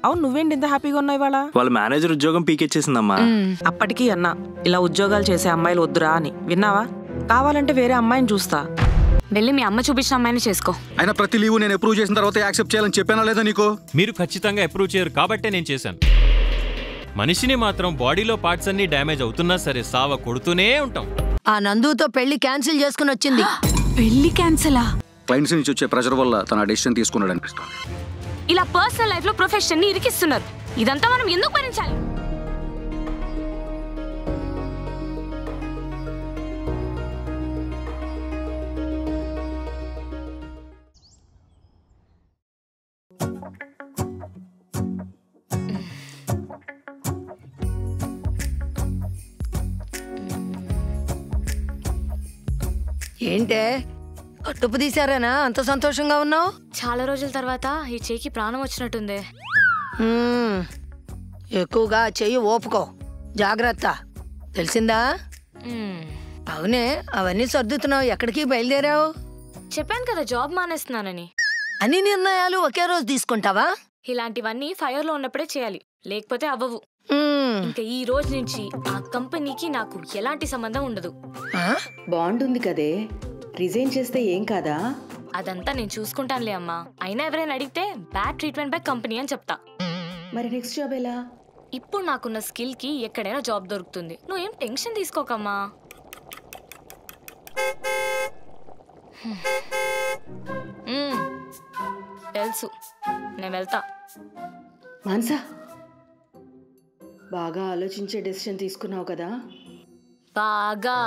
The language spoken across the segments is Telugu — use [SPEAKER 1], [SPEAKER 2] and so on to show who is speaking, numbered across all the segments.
[SPEAKER 1] అవును, నువ్వేంటి ఇంత హ్యాపీగా ఉన్నావు ఇవాళ?
[SPEAKER 2] వాళ్ళ మేనేజర్ ఉద్యోగం పీకెచ్చేసిందమ్మా.
[SPEAKER 1] అప్పటికీ అన్నా ఇలా ఉద్యోగాలు చేసే అమ్మాయిలు వద్దురా అని. విన్నావా? కావాలంటే వేరే అమ్మాయిని చూస్తా.
[SPEAKER 3] వెళ్ళి మీ అమ్మ చూపించిన అమ్మాయిని చేసుకో.
[SPEAKER 4] అయినా ప్రతి లీవ్ నేను అప్రూవ్ చేసిన తర్వాత యాక్సెప్ట్ చేయాలని చెప్పానా లేదా నీకు?
[SPEAKER 5] మీరు ఖచ్చితంగా అప్రూవ్ చేయరు కాబట్టే నేను చేశాను. మనిషిని మాత్రం బాడీలో పార్ట్స్ అన్ని డ్యామేజ్ అవుతున్నా సరే సావ కొడుతూనే ఉంటాం.
[SPEAKER 6] ఆ నందుతో పెళ్లి క్యాన్సిల్ చేసుకుని వచ్చింది.
[SPEAKER 3] పెళ్లి క్యాన్సిలా?
[SPEAKER 4] క్లయింట్స్ నుంచి వచ్చే ప్రెషర్ వల్ల తన డెసిషన్ తీసుకున్నాడు అనిపిస్తుంది.
[SPEAKER 3] ఇలా పర్సనల్ లైఫ్ లో ప్రొఫెషన్ ని ఇరికిస్తున్నారు. ఇదంతా మనం ఎందుకు భరించాలి?
[SPEAKER 6] ఏంటే అట్టుపు తీశారేనా అంత సంతోషంగా ఉన్నావు?
[SPEAKER 3] చాలా రోజుల తర్వాత ఈ చేయికి ప్రాణం వచ్చినట్టుంది.
[SPEAKER 6] ఎక్కువగా చెయ్యి ఓపుకో, జాగ్రత్త, తెలిసిందా? అవునే, అవన్నీ సర్దుతున్నావు, ఎక్కడికి బయలుదేరావు?
[SPEAKER 3] చెప్పాను కదా జాబ్ మానేస్తున్నానని.
[SPEAKER 6] అన్ని నిర్ణయాలు ఒకే రోజు తీసుకుంటావా?
[SPEAKER 3] ఇలాంటివన్నీ ఫైర్ లో ఉన్నప్పుడే చేయాలి, లేకపోతే అవ్వవు. ఇంకా ఈ రోజు నుంచి ఆ కంపెనీకి నాకు ఎలాంటి సంబంధం ఉండదు.
[SPEAKER 7] బాగుంటుంది కదే, రిజైన్ చేస్తే ఏం కాదా?
[SPEAKER 3] అదంతా నేను చూసుకుంటానులే అమ్మా. అయినా ఎవరైనా అడిగితే బ్యాడ్ ట్రీట్మెంట్ బై కంపెనీ అని చెప్తా.
[SPEAKER 7] మరి నెక్స్ట్ జాబ్ ఎలా?
[SPEAKER 3] ఇప్పుడు నాకున్న స్కిల్ కి ఎక్కడైనా జాబ్ దొరుకుతుంది. నువ్వేం టెన్షన్ తీసుకోకమ్మా. తెలుసు, నేను వెళ్తా.
[SPEAKER 7] మాన్సా, బాగా ఆలోచించే డెసిషన్ తీసుకున్నావు కదా?
[SPEAKER 3] బాగా.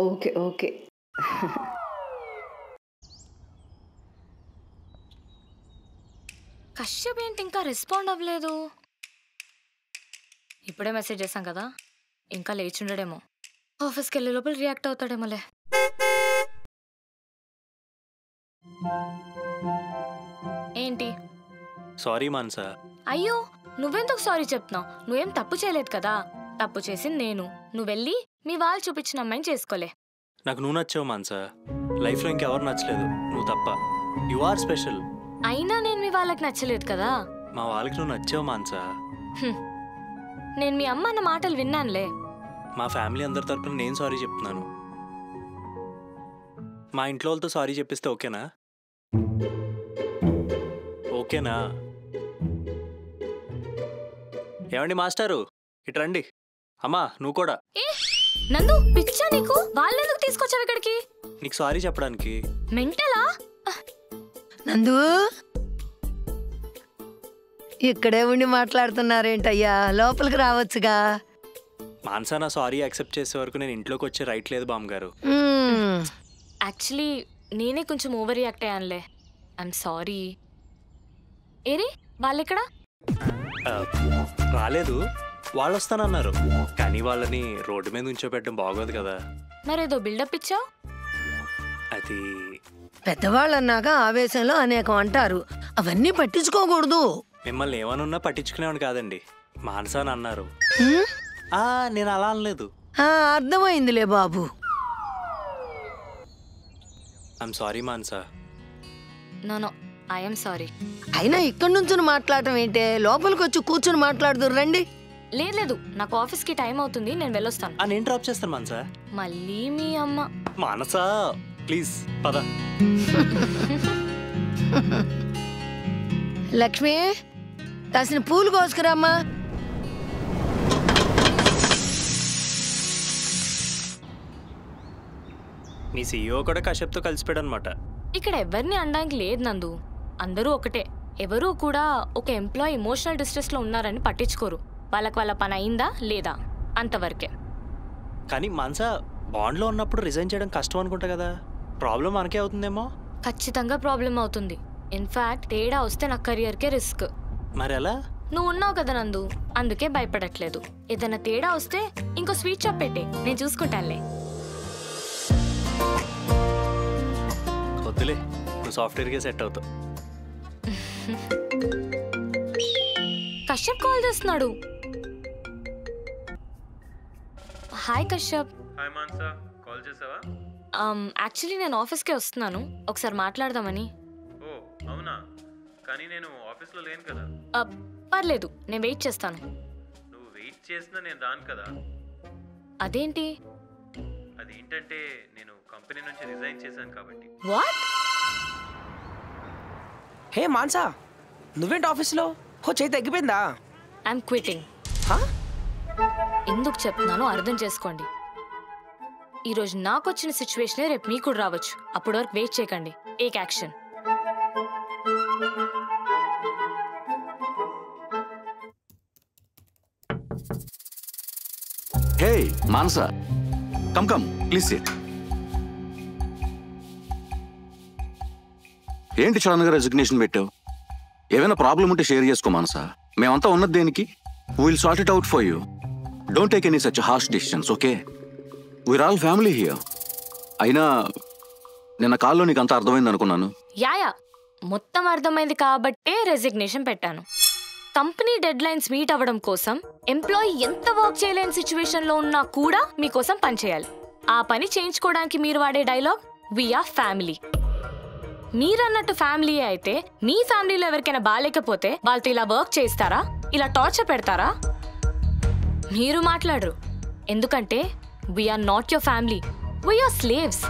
[SPEAKER 7] Okay okay.
[SPEAKER 3] కశ్యప్ ఏంటి ఇంకా రెస్పాండ్ అవ్వలేదు? ఇప్పుడే మెసేజ్ చేశాం కదా, ఇంకా లేచుండడేమో. ఆఫీస్కి వెళ్ళే లోపల రియాక్ట్ అవుతాడేమోలే. ఏంటి?
[SPEAKER 2] సారీ మాన్సా.
[SPEAKER 3] అయ్యో, నువ్వెందుకు సారీ చెప్తున్నావు? నువ్వేం తప్పు చేయలేదు కదా. తప్పు చేసింది నేను. నువ్వు వెళ్ళి మీ వాళ్ళు చూపించిన అమ్మాయిని చేసుకోలే.
[SPEAKER 2] నాకు నువ్వు నచ్చావు మాన్సా. లైఫ్లో ఇంకెవరు నచ్చలేదు, నువ్వు తప్ప. You are special.
[SPEAKER 3] అయినా నేను మీ వాళ్ళకి నచ్చలేదు కదా.
[SPEAKER 2] మా వాళ్ళకి నువ్వు నచ్చావు మాన్సా.
[SPEAKER 3] నేను మీ అమ్మ అన్న మాటలు విన్నానులే.
[SPEAKER 2] మా ఫ్యామిలీ అందరి తరపున నేను సారీ చెప్తున్నాను. మా ఇంట్లో వాళ్ళతో సారీ చెప్పిస్తే ఓకేనా? ఓకేనా? ఏమండి మాస్టారు, ఇటు రండి. అమ్మా నువ్వు కూడా.
[SPEAKER 3] నందు, పిచ్చా నీకు? వాళ్ళెందుకు తీసుకొచ్చావు ఇక్కడికి?
[SPEAKER 2] నీకు సారీ చెప్పడానికి.
[SPEAKER 3] మెంటలా?
[SPEAKER 6] నందు, ఇక్కడే ఉండి మాట్లాడుతున్నారేంటయ్యా, లోపలికి రావచ్చుగా.
[SPEAKER 2] మాన్సా నా సారీ యాక్సెప్ట్ చేసే వరకు నేను ఇంట్లోకి వచ్చే రైట్ లేదు బామ్మగారు.
[SPEAKER 3] యాక్చువల్లీ నేనే కొంచెం ఓవర్ రియాక్ట్ అయ్యానులే. I'm sorry. ఏరి వాళ్ళెక్కడా?
[SPEAKER 2] రాలేదు, వాళ్ళు వస్తానన్నారు. కానీ వాళ్ళని రోడ్డు మీద ఉంచోబెట్టడం బాగోదు కదా.
[SPEAKER 3] మరేదో బిల్డప్ ఇచ్చావు.
[SPEAKER 2] అది
[SPEAKER 6] పెద్దవాళ్ళన్నాక ఆవేశంలో అనేకం అంటారు, అవన్నీ పట్టించుకోకూడదు.
[SPEAKER 2] మిమ్మల్ని ఏమనున్నా పట్టించుకునేవాడు కాదండి. మాన్సా అని అన్నారు. నేను అలా అనలేదు.
[SPEAKER 6] అర్థమైందిలే బాబు.
[SPEAKER 2] I'm sorry Mansa.
[SPEAKER 3] No I'm sorry.
[SPEAKER 6] అయినా ఇక్కడి నుంచి మాట్లాడటం ఏంటే, లోపలికి వచ్చి కూర్చుని మాట్లాడుదురు రండి.
[SPEAKER 3] లేదు, నాకు ఆఫీస్కి టైం అవుతుంది, నేను వెళ్ళొస్తాను.
[SPEAKER 2] నేను డ్రాప్ చేస్తాను మాన్సా.
[SPEAKER 3] మళ్ళీ మీ అమ్మ.
[SPEAKER 2] మానసా ప్లీజ్ పద.
[SPEAKER 6] లక్ష్మి, కాసిన పూలు కోసుకురామ్మా.
[SPEAKER 2] నీ సీఈఓ కూడా కశ్యప్తో కలిసిపోయాడు అనమాట.
[SPEAKER 3] ఇక్కడ ఎవరిని అనడానికి లేదు నందు, అందరూ ఒకటే. ఎవరూ కూడా ఒక ఎంప్లాయీ ఎమోషనల్ డిస్ట్రెస్ లో ఉన్నారని పట్టించుకోరు. వాళ్ళకి వాళ్ళ పని అయిందా లేదా అంతవరకే.
[SPEAKER 2] కానీ మాన్సా, బాండ్లో ఉన్నప్పుడు రిజైన్ చేయడం కష్టం అనుకుంటా కదా. ప్రాబ్లం మనకే అవుతుందేమో.
[SPEAKER 3] ఖచ్చితంగా ప్రాబ్లం అవుతుంది. ఇన్ఫాక్ట్ తేడా వస్తే నా కెరియర్కే రిస్క్.
[SPEAKER 2] మరి ఎలా?
[SPEAKER 3] నువ్వు ఉన్నావు కదా నందు, అందుకే భయపడట్లేదు. ఏదైనా తేడా వస్తే ఇంకో స్వీట్ షాప్ పెట్టే, నేను చూసుకుంటానులే.
[SPEAKER 2] వద్దులే, నువ్వు సాఫ్ట్వేర్కే సెట్ అవుతావు.
[SPEAKER 3] కశ్యప్ కాల్ చేస్తున్నాడు. Hi Kashyap.
[SPEAKER 5] Hi Mansa, call చేసావా?
[SPEAKER 3] యాక్చువల్లీ నేను ఆఫీస్కే వస్తున్నాను, ఒకసారి మాట్లాడదామని.
[SPEAKER 5] ఓ అవునా, కానీ నేను ఆఫీస్లో లేను కదా.
[SPEAKER 3] పర్లేదు, నేను వెయిట్ చేస్తాను.
[SPEAKER 5] నువ్వు వెయిట్ చేసినా నేను రాను కదా.
[SPEAKER 3] అదేంటి?
[SPEAKER 5] అదేంటంటే నేను కంపెనీ నుంచి రిజైన్ చేశాను కాబట్టి.
[SPEAKER 3] వాట్?
[SPEAKER 8] హే మాన్సా, నువ్వేంటి ఆఫీస్లో? చేయి తగ్గిపోయిందా?
[SPEAKER 3] I'm quitting. ఎందుకు చెప్తున్నానో అర్థం చేసుకోండి. ఈరోజు నాకు వచ్చిన సిచ్యువేషనే రేపు మీకు కూడా రావచ్చు. అప్పటి వరకు వెయిట్ చేయకండి. Take action.
[SPEAKER 4] Hey Manasa, come please SIT. ఏంటి సడన్గా రెసిగ్నేషన్ పెట్టావు? ఏమైనా ప్రాబ్లం ఉంటే షేర్ చేసుకో మానసా. మేమంతా ఉన్నది దేనికి? Will sort it out for you. Don't take any such harsh decisions, okay? We're all family here. అయినా నిన్న కాల్లో నీకు అంతా అర్థమైంది అనుకున్నాను.
[SPEAKER 3] యా మొత్తం అర్థమైంది కాబట్టే రెసిగ్నేషన్ పెట్టాను. కంపెనీ డెడ్ లైన్స్ మీట్ అవ్వడం కోసం ఎంప్లాయీ ఎంత వర్క్ చేయలేని సిచ్యువేషన్ లో ఉన్నా కూడా మీకోసం పని చేయాలి. ఆ పని చేయించుకోవడానికి మీరు వాడే డైలాగ్ వీఆర్ ఫ్యామిలీ. మీరన్నట్టు ఫ్యామిలీ అయితే మీ ఫ్యామిలీలో ఎవరికైనా బాగాలేకపోతే వాళ్ళతో ఇలా వర్క్ చేస్తారా? ఇలా టార్చర్ పెడతారా? మీరు మాట్లాడరు, ఎందుకంటే we're not your family, we're slaves.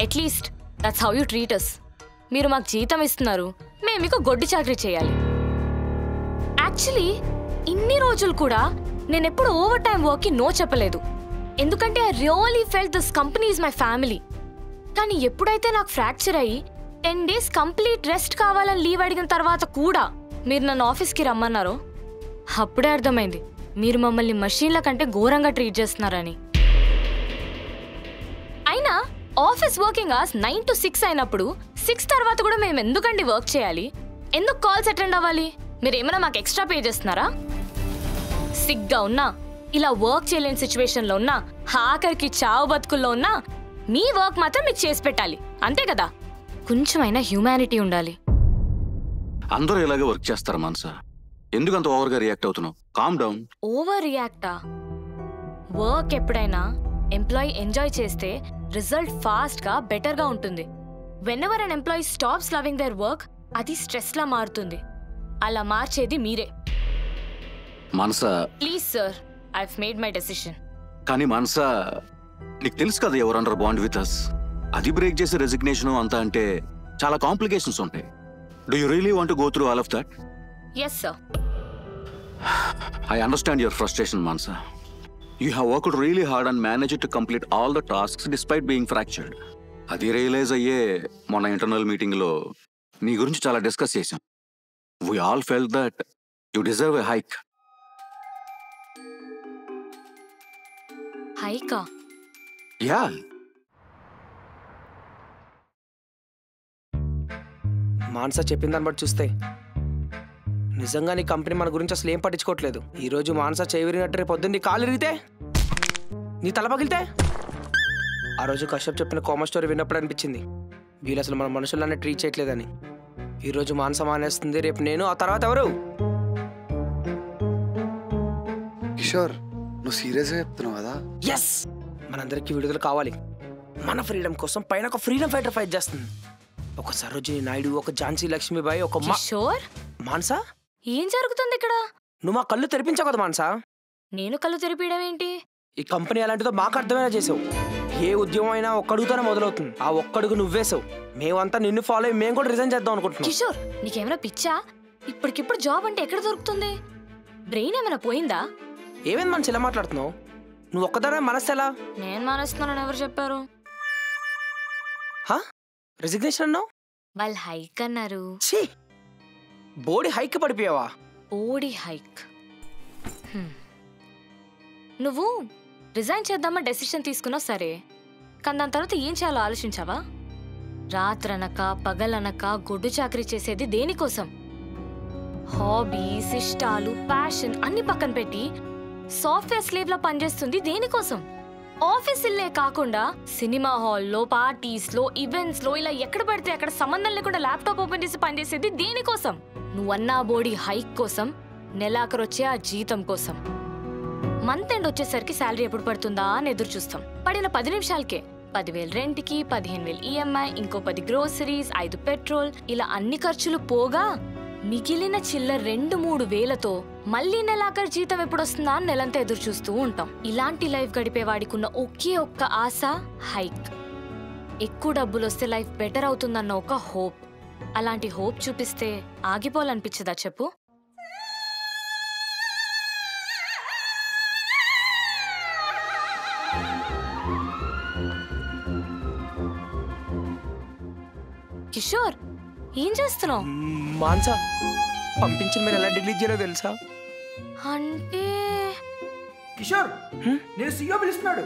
[SPEAKER 3] At least that's how you treat us. మీరు మాకు జీతం ఇస్తున్నారు, మేము మీకు గొడ్డు చాకరీ చేయాలి. యాక్చువల్లీ ఇన్ని రోజులు కూడా నేను ఎప్పుడు ఓవర్ టైం వర్క్కి నో చెప్పలేదు, ఎందుకంటే I really felt this company is my family. కానీ ఎప్పుడైతే నాకు ఫ్రాక్చర్ అయ్యి 10 days కంప్లీట్ రెస్ట్ కావాలని లీవ్ అడిగిన తర్వాత కూడా మీరు నన్ను ఆఫీస్కి రమ్మన్నారో అప్పుడే అర్థమైంది మీరు మమ్మల్ని మషీన్ల కంటే ఘోరంగా ట్రీట్ చేస్తున్నారని. అయినా ఆఫీస్ వర్కింగ్ అవర్స్ 9 to 6 అయినప్పుడు 6 తర్వాత కూడా మేము ఎందుకండి వర్క్ చేయాలి? ఎందుకు కాల్స్ అటెండ్ అవ్వాలి? మీరేమైనా మాకు ఎక్స్ట్రా పే చేస్తున్నారా? సిగ్గా ఉన్నా, ఇలా వర్క్ చేయలేని సిచ్యువేషన్లో ఉన్నా, ఆఖరికి చావు బతుకుల్లో ఉన్నా మీ వర్క్ మాత్రం మీకు చేసి పెట్టాలి, అంతే కదా? కొంచెమైనా హ్యూమానిటీ ఉండాలి.
[SPEAKER 4] అందరూ ఇలాగే వర్క్ చేస్తారు మానసా. ఎందుకంత ఓవర్గా రియాక్ట్ అవుతున్నావు? Calm down.
[SPEAKER 3] ఓవర్ రియాక్టా? వర్క్ ఎప్పుడైనా ఎంప్లాయీ ఎంజాయ్ చేస్తే రిజల్ట్ ఫాస్ట్గా బెటర్గా ఉంటుంది. Whenever an employee stops loving their work, అది స్ట్రెస్లా మారుతుంది. అలా మార్చేది మీరే.
[SPEAKER 4] Manasa
[SPEAKER 3] please sir, I've made my decision.
[SPEAKER 4] కానీ మానసా, నీకు తెలుసు కదా ఎవరు అండర్ బాండ్ విత్ అస్. అది బ్రేక్ చేసే రెసిగ్నేషన్ అంతా అంటే చాలా కాంప్లికేషన్స్ ఉంటాయి. Do you really want to go through all of that?
[SPEAKER 3] Yes sir.
[SPEAKER 4] I understand your frustration, Mansa. You have worked really hard and managed to complete all the tasks despite being fractured. అది రియలైజ్ అయ్యే మొన్న ఇంటర్నల్ మీటింగ్లో నీ గురించి చాలా డిస్కస్ చేశాం. We all felt that you deserve a hike.
[SPEAKER 3] హైకా?
[SPEAKER 4] Yeah.
[SPEAKER 8] Mansa చెప్పిన దాన్ని బట్టి చూస్తే నిజంగా నీ కంపెనీ మన గురించి అసలు ఏం పట్టించుకోవట్లేదు. ఈరోజు మాన్సా చేయవిరినట్టు రేపు పొద్దున్న నీ కాలు ఇరిగితే, నీ తల పగిలితే, ఆ రోజు కశ్యప్ చెప్పిన కామన్ స్టోరీ విన్నప్పుడు అనిపించింది వీళ్ళు అసలు మన మనుషులనే ట్రీట్ చేయట్లేదని. ఈరోజు మాన్సా మానేస్తుంది, రేపు నేను, ఆ తర్వాత ఎవరు?
[SPEAKER 9] కిషోర్, నువ్వు సీరియస్గా చెప్తున్నావు కదా?
[SPEAKER 8] ఎస్, మనందరికీ విడుదల కావాలి. మన ఫ్రీడమ్ కోసం పైన ఒక ఫ్రీడమ్ ఫైటర్ ఫైట్ చేస్తుంది. ఒక సరోజిని నాయుడు, ఒక ఝాన్సీ లక్ష్మీబాయి, ఒక
[SPEAKER 3] కిషోర్.
[SPEAKER 8] మాన్సా,
[SPEAKER 3] ఏం జరుగుతుంది ఇక్కడ?
[SPEAKER 8] నువ్వు మా కళ్ళు తెరిపించావు కదా మాన్సా.
[SPEAKER 3] నేను కళ్ళు తెరిపించడం ఏంటి?
[SPEAKER 8] ఈ కంపెనీ ఎలాంటిదో మాకు అర్థమైనా చేసావు. ఏ ఉద్యమం అయినా ఒక్కడుగుతోనే మొదలవుతుంది. ఆ ఒక్కడుగు నువ్వేసావు. మేమంతా నిన్ను ఫాలో అయ్యి మేము కూడా రిజైన్ చేద్దాం అనుకుంటున్నాం.
[SPEAKER 3] కిషోర్, నీకేమైనా పిచ్చా? ఇప్పటికిప్పుడు జాబ్ అంటే ఎక్కడ దొరుకుతుంది? బ్రెయిన్ ఏమైనా పోయిందా?
[SPEAKER 8] ఏమైంది మనసు ఎలా మాట్లాడుతున్నావు? నువ్వు ఒక్కదానే మనసు ఎలా?
[SPEAKER 3] నేను మానేస్తున్నానని ఎవరు చెప్పారు?
[SPEAKER 8] రెసిగ్నేషన్ అన్నావు?
[SPEAKER 3] వాళ్ళు హైక్ అన్నారు.
[SPEAKER 8] బోడీ హైక్ పడిపోయావా?
[SPEAKER 3] ఓడి హైక్. నువ్వు రిజైన్ చేద్దామా డెసిషన్ తీసుకున్నా సరే, కానీ దాని తర్వాత ఏం చేయాలో ఆలోచించావా? రాత్రనక పగలనక గొడ్డు చాకరీ చేసేది దేనికోసం? హాబీస్, ఇష్టాలు, ప్యాషన్ అన్ని పక్కన పెట్టి సాఫ్ట్వేర్ స్లేవ్ లా పనిచేస్తుంది దేనికోసం? ఆఫీస్ ఇల్లే కాకుండా సినిమా హాల్లో, పార్టీస్లో, ఈవెంట్స్లో ఇలా ఎక్కడ పడితే అక్కడ సంబంధం లేకుండా ల్యాప్టాప్ ఓపెన్ చేసి పనిచేసేది దేనికోసం? నువ్వన్నా బోడీ హైక్ కోసం, నెలాఖరు వచ్చే ఆ జీతం కోసం. మంత్ ఎండ్ వచ్చేసరికి శాలరీ ఎప్పుడు పడుతుందా అని ఎదురు చూస్తాం. పడిన 10 నిమిషాలకే 10,000 రెంట్కి, 15,000 ఈఎంఐ, ఇంకో 10 గ్రోసరీస్, 5 పెట్రోల్, ఇలా అన్ని ఖర్చులు పోగా మిగిలిన చిల్లర 2-3 వేలతో మళ్ళీ నెలాఖరు జీతం ఎప్పుడొస్తుందా అని నెలంతా ఎదురు చూస్తూ ఉంటాం. ఇలాంటి లైఫ్ గడిపేవాడికున్న ఒకే ఒక్క ఆశ హైక్. ఎక్కువ డబ్బులు వస్తే లైఫ్ బెటర్ అవుతుందన్న ఒక హోప్. అలాంటి హోప్ చూపిస్తే ఆగిపోవాలనిపించదా చెప్పు? కిషోర్, ఏం చేస్తున్నావు?
[SPEAKER 8] మాన్సా, పంపించిన మీరు ఎలా డిలీట్ చేయాలో తెలుసా?
[SPEAKER 3] అంటే
[SPEAKER 8] కిషోర్, నేను సీఓ పిలుస్తున్నాడు.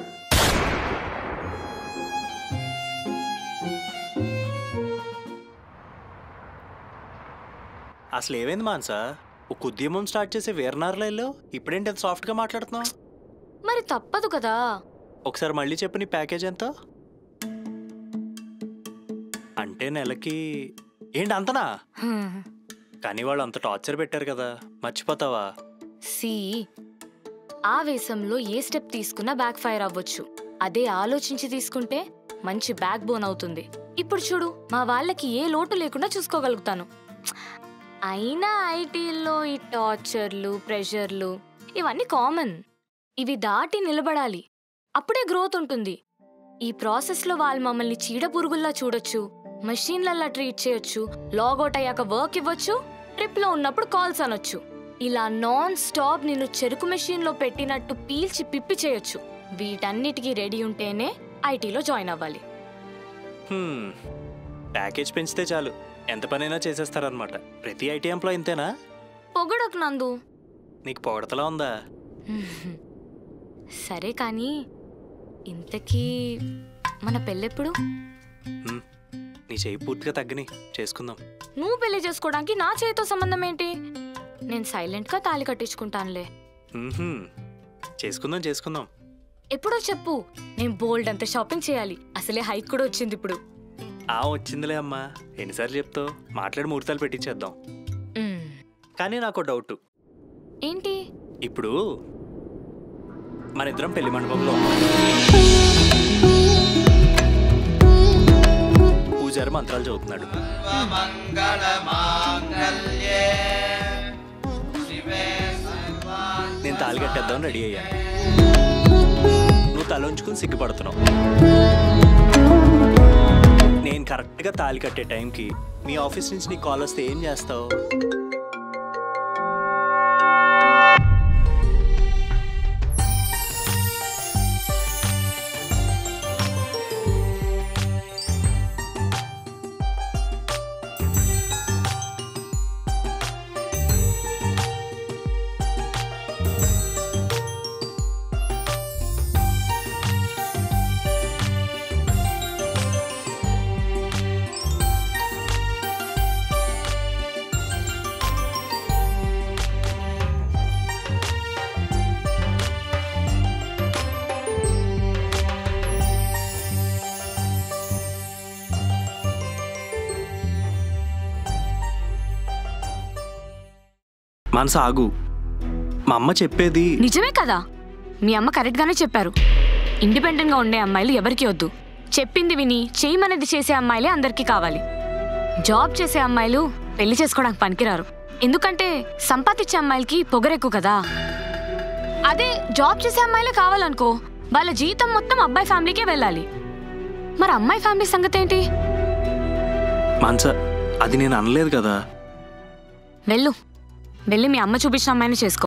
[SPEAKER 2] అసలు ఏమైంది మాన్సా? ఒక ఉద్యమం స్టార్ట్ చేసి వేరనార్లలో ఇప్పుడేంటి అంత సాఫ్ట్గా మాట్లాడుతున్నావు?
[SPEAKER 3] మరి తప్పదు కదా.
[SPEAKER 2] ఒకసారి మళ్ళీ చెప్పు, నీ ప్యాకేజ్ ఎంత? అంటే నెలకి ఏంటి అంతనా? కానీ వాళ్ళు అంత టార్చర్ పెట్టారు కదా, మర్చిపోతావా?
[SPEAKER 3] సి, ఆవేశంలో ఏ స్టెప్ తీసుకున్నా బ్యాక్ ఫైర్ అవ్వచ్చు. అదే ఆలోచించి తీసుకుంటే మంచి బ్యాక్ బోన్ అవుతుంది. ఇప్పుడు చూడు, మా వాళ్ళకి ఏ లోటు లేకుండా చూసుకోగలుగుతాను. అయినా ఐటీల్లో ఈ టార్చర్లు, ప్రెషర్లు ఇవన్నీ కామన్. ఇవి దాటి నిలబడాలి, అప్పుడే గ్రోత్ ఉంటుంది. ఈ ప్రాసెస్లో వాళ్ళు మమ్మల్ని చీడ పురుగుల్లా చూడొచ్చు, మెషిన్లల్లా ట్రీట్ చేయొచ్చు, లాగౌట్ అయ్యాక వర్క్ ఇవ్వచ్చు, ట్రిప్లో ఉన్నప్పుడు కాల్స్ అనొచ్చు. ఇలా నాన్ స్టాప్ నిన్ను చెరుకు మెషిన్లో పెట్టినట్టు పీల్చి పిప్పి చేయొచ్చు. వీటన్నిటికీ రెడీ ఉంటేనే ఐటీలో జాయిన్ అవ్వాలి.
[SPEAKER 2] ప్యాకేజ్ పెంచితే చాలు, ఎంత పనైనా చేసేస్తారనమాట. ప్రతి ఐటీ ఎంప్లాయ్ ఇంతేనా?
[SPEAKER 3] పొగడకు నందు.
[SPEAKER 2] నీకు పొగడతలా ఉందా?
[SPEAKER 3] సరే కానీ ఇంతకీ మన పెళ్ళెప్పుడు?
[SPEAKER 2] నీ చేయి పూర్తిగా తగ్గని చేసుకుందాం.
[SPEAKER 3] నువ్వు పెళ్లి చేసుకోవడానికి నా చేతితో సంబంధం ఏంటి? నేను సైలెంట్గా తాళి కట్టించుకుంటానులే.
[SPEAKER 2] చేసుకుందాం చేసుకుందాం.
[SPEAKER 3] ఎప్పుడో చెప్పు, నేను బోల్డ్ అంత షాపింగ్ చేయాలి. అసలే హైక్ కూడా వచ్చింది ఇప్పుడు.
[SPEAKER 2] వచ్చిందిలే అమ్మా, ఎన్నిసార్లు చెప్తావు? మాట్లాడి ముహూర్తాలు పెట్టించేద్దాం. కానీ నాకు డౌట్.
[SPEAKER 3] ఏంటి?
[SPEAKER 2] ఇప్పుడు మన ఇద్దరం పెళ్లి మండపంలో పూజారి మంత్రాలు చదువుతున్నాడు. నేను తాళి కట్టేద్దామని రెడీ అయ్యాను. నువ్వు తలంచుకుని సిగ్గుపడుతున్నావు. నేను కరెక్ట్గా తాళి కట్టే టైంకి మీ ఆఫీస్ నుంచి నీకు కాల్ వస్తే ఏం చేస్తావు? మనసు ఆగు, మా అమ్మ చెప్పేది
[SPEAKER 3] నిజమే కదా. మీ అమ్మ కరెక్ట్ గానే చెప్పారు. ఇండిపెండెంట్ గా ఉండే అమ్మాయిలు ఎవరికి వద్దు. చెప్పింది విని చేయమనేది చేసే అమ్మాయిలే అందరికీ కావాలి. జాబ్ చేసే అమ్మాయిలు పెళ్లి చేసుకోవడానికి పనికిరారు. ఎందుకంటే సంపాదించే అమ్మాయిలకి పొగరెక్కువ కదా. అదే జాబ్ చేసే అమ్మాయిలే కావాలనుకో, వాళ్ళ జీతం మొత్తం అబ్బాయి ఫ్యామిలీకే వెళ్ళాలి. మరి అమ్మాయి ఫ్యామిలీ సంగతి ఏంటి?
[SPEAKER 2] మనస, అది నేను అనలేదు కదా.
[SPEAKER 3] వెళ్ళి మీ అమ్మ చూపించిన అమ్మాయిని చేసుకో.